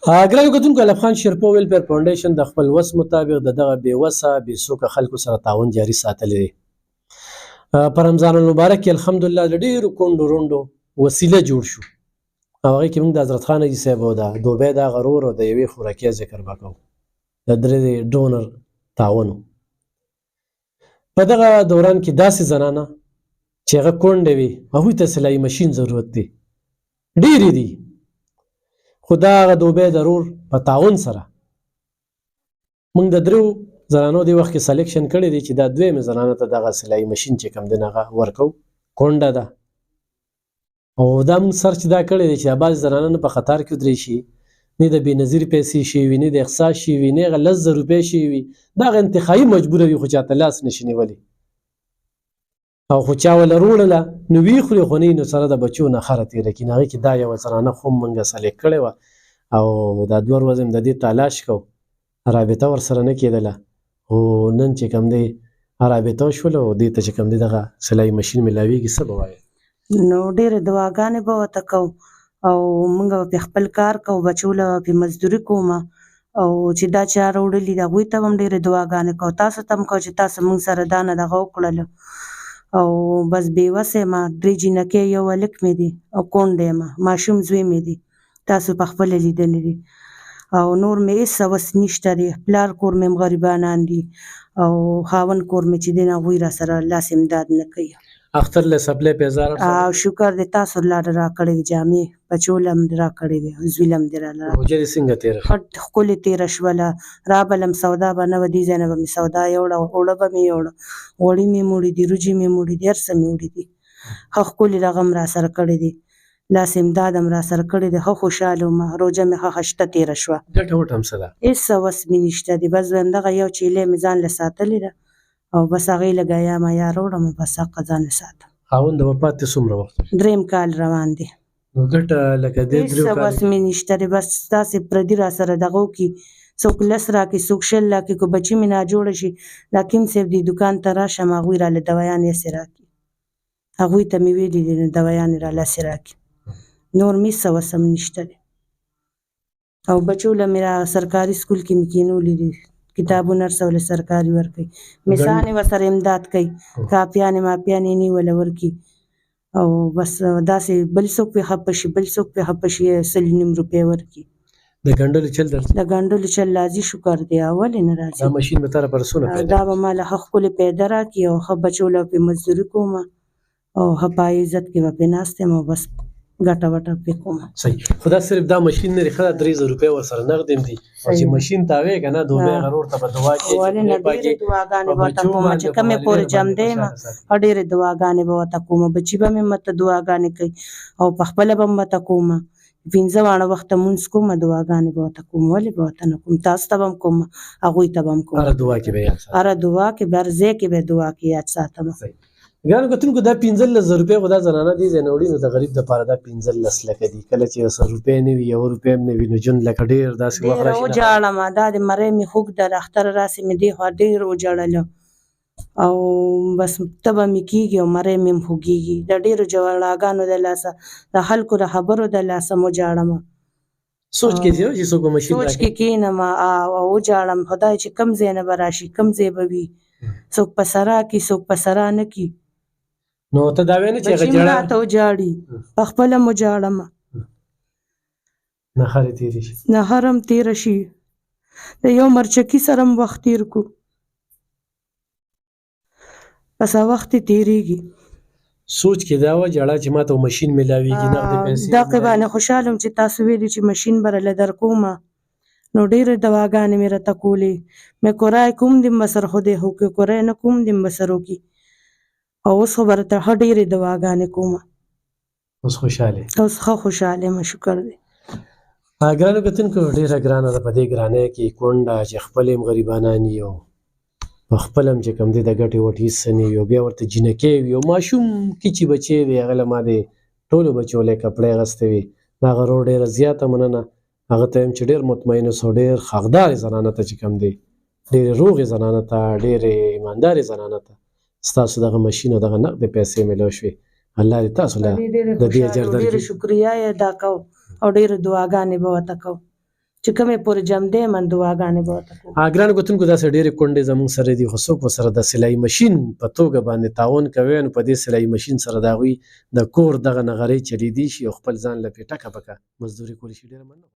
ګرانو کتونکو، علف خان شیرپو ویلفیر فاونډیشن د خپل وس مطابق د دغه بې وسه بې څوکه خلکو سره تعاون جاري ساتلی دی. په رمضان المبارک کې الحمدلله د ډېرو کونډو رونډو وسیله جوړ شو او هغې کې موږ د حضرت خان حاجي صاحب او د دوبۍ د هغه رور او د یوې خوراکۍ ذکر به کوو، د درې ډونر تعاون. په دغه دوران کې داسې زنانه چې هغه کونډې وي هغوی ته سلایي مشین ضرورت دی، ډېرې دي، خو دا هغه دوبۍ د رور په تعاون سره موږ د درېو زنانو دې وخت کې سلیکشن کړی دی چې دا دویمې زنانه ته دغه سلایي مشین چې کوم دی هغه ورکوو. کونډه ده او دا موږ سرچ دا کړی دی چې دا بعضې زنانه نه په خطر کې ودرې شي، نه د بېنظیر پیسې شوي وي، نه د اقصا شوي وي، نه هغه 10,000 روپۍ شوي وي، دا هغه انتخابي مجبوره وي خو چاته لاس نشي نیولی او خو چا وله روړله نو ویې خوري خو نه نو سره د بچو نه خره تېره کړي. نو هغې کې دا یوه زنانه خو موږ سلیکټ کړې وه او دا 2 ورځې د دې تلاش کوو، رابطه ورسره نه کېدله، خو نن چې کوم دی رابطه وشوله او دې ته چې کوم دی دغه سلایي مشین میلاویږي. څه به وایې؟ نو ډېرې دعاګانې به ورته کوو او موږ به پرې خپل کار کوو، بچو له پرې مزدوري کومه او چې دا چا راوړلي دي هغوی ته به هم ډېرې دعاګانې کوو، تاسو ته هم کوو چې تاسو موږ سره دا نه دغه وکړله او بس بې وسه یم، 3 جینکۍ یو هلک مې دی او کونډه یم، ماشوم زوی مې دی، تاسو پخپله لیدلی دي او نور مې هېڅ هوس نشته دی. پلار کور مې هم غریبانان دي او خاوند کور مې چې دی نه هغوی را سره لاس امداد نه کوي. اختر له سپلی پیزار او شکر دی تاسو لاره راکړې وي، جامې بچو له هم راکړې وي، زوی له هم دې راله روژه دې څنګه تېره شوه؟ ښکلې تېره شوله، رابلم سودا به نه وه، دې ځای نه به مې سودا یوړه، اوړه به مې یوړه، غوړي مې موړي دي، روجې مې موړي دي، هر څه مې وړي دي، ښه ښکلې دغه هم را سره کړی دی، لاس امداد هم را سره کړی دی، ښه خوشحاله وم، روژه مې ښه خشته تېره شوه، ګټه وټه هم څه ده؟ هېڅ هوس مې نشته دی، بس وایم دغه یو چیلۍ مې ځان له ساتلې ده او بس هغې لږه یا میا راوړم بس هغه ځان له ساتم. خاوند د وفات دې څومره وخت؟ 3 کال روان دی. نو ګټه لکه دې هېڅ هوس مې نشته دی، بس تاسې پردي را سره دغه وکړي، څوک 10 راکړي، څوک 20 راکړي، که بچي مې ناجوړه شي د حکیم صاحب دې دوکان ته راشم هغوی راله دوایانې هسې راکړي، هغوی ته مې ویلي دي نو دوایانې راله هسې راکړي، نور مې هېڅ هوس هم نشته دی او بچو له مې را سرکاري سکول کې مې کېنولي دي، کتابونه هر څه له سرکاري ورکوي، مثانې ورسره امداد کوي، کاپیانې ماپیانې یې نیوله ورکړي او بس داسې بل څوک پرې خفه شي بل څوک پرې خفه شي 100 روپۍ ورکړي. د ګنډلو چل درته؟ د ګنډلو چل راځي، شکر دی، ولې نه راځي؟ دا مشین به تاله پر څونه پیدا؟ دا به ما له ښه ښکلې پیدا راکړي او ښه بچو له پرې مزدوري کومه او ښه په عزت کې به پرې ناست یم او بس ګټه وټه پرې کومه. صحیح. خو دا صرف دا مشین نه دی، ښه دا 3,000 روپۍ ورسره نغد هم دي او چې مشین تاوې که نه دوبۍ هغه رور ته به دعا کوې ولې نه ډېرې دعاګانې به ورته کومه چې کومې پورې جمدی یم ډېرې دعاګانې به ورته کومه، بچي به مې مته دعاګانې کوي او پخپله به م ورته کومه، 15 واړه وخته مونځ کومه، دعاګانې به ورته کوم، ولې به ورته نه کوم، تاسو ته به هم کومه هغوی ته به هم کوم، هره دعا کې به یاد ساتم، هره دعا کې به هر ځای کې به دعا کې یاد ساتم. ګرانو کتونکو دا 15,000 روپۍ خو دا زنانه دې ځای نه وړي نو د غریب دپاره دا 15 لکه دي، کله چې 100 روپۍ نه وي 1 روپۍ هم نه وي نو ژوند لکه ډېر داسې وخت ډېره راشي وجاړم، دا د مرۍ مې خوږده له اختره راسې مې دې خوا ډېر وجړله او بس تبه مې کېږي او مرۍ مې هم خوږېږي، د ډېرو جړاګانو د لاسه د خلکو د خبرو د لاسه م وجاړم، سوچ کې ځي چې څوک به مشین سوچ کې کېنم او وجاړم، خدای چې کوم ځای نه به راشي کوم ځای به وي، څوک په سرا کي څوک په سرا نه کي، نو ته دا وایې نه چې هغه بچي مې راته وجاړي، پخپله م وجاړم، نهر یې تېرې شي، نهر هم تېره شي، د یو مرچکي سره هم وخت تېر کړو، بس وخت یې تېرېږي. سوچ کې دا وه جړه چې ما ته مشین میلاویږي نغدې پیسې دغې باندې خوشحاله یم چې تاسو ویلي چې مشین به راله درکومه نو ډېرې دواګانې مې راته کولې، مې کورای کوم دیم به سر خدای وکړي، کورای نه کوم دیم به سر وکړي او اوس خو به راته ښه ډېرې دواګانې کومه، اوس خوشحاله اوس ښه خوشحاله یم، شکر دی. ګرانو کتونکو ډېره ګرانه ده په دې ګرانۍ کې کونډه چې خپل هم غریبانان وي او په خپل هم چې کوم دی د ګټې وټې هېڅ څه نه وي او بیا ورته جینکۍ وي او ماشوم کچې بچی دی، هغه له ما د ټولو بچو له کپړې اخیستی وي، د هغه ورور ډېره زیاته مننه، هغه ته یم چې ډېر مطمئن اوسه او ډېر حقدارې زنانه ته چې کوم دی ډېرې روغې زنانه ته ډېرې ایماندارې زنانه ته ستاسو دغه مشین او دغه نغدې پیسې میلاو شوې، الله دې تاسو له د دې اجر درکړي. ډېره شکریه یې ادا کوو او ډېرې دعاګانې به ورته کوو چې کومې پورې جمدې من دعاګانې به ورته کوو. ګران کتونکو داسې ډېرې کونډې زموږ سره دي خو څوک ورسره د سلایي مشین په توګه باندې تعاون کوي نو په دې سلایي مشین سره د هغوی د کور دغه نغرۍ چلیدی شي او خپل ځان له پې ټکه پکه مزدوري کولی شي. ډېره مننه.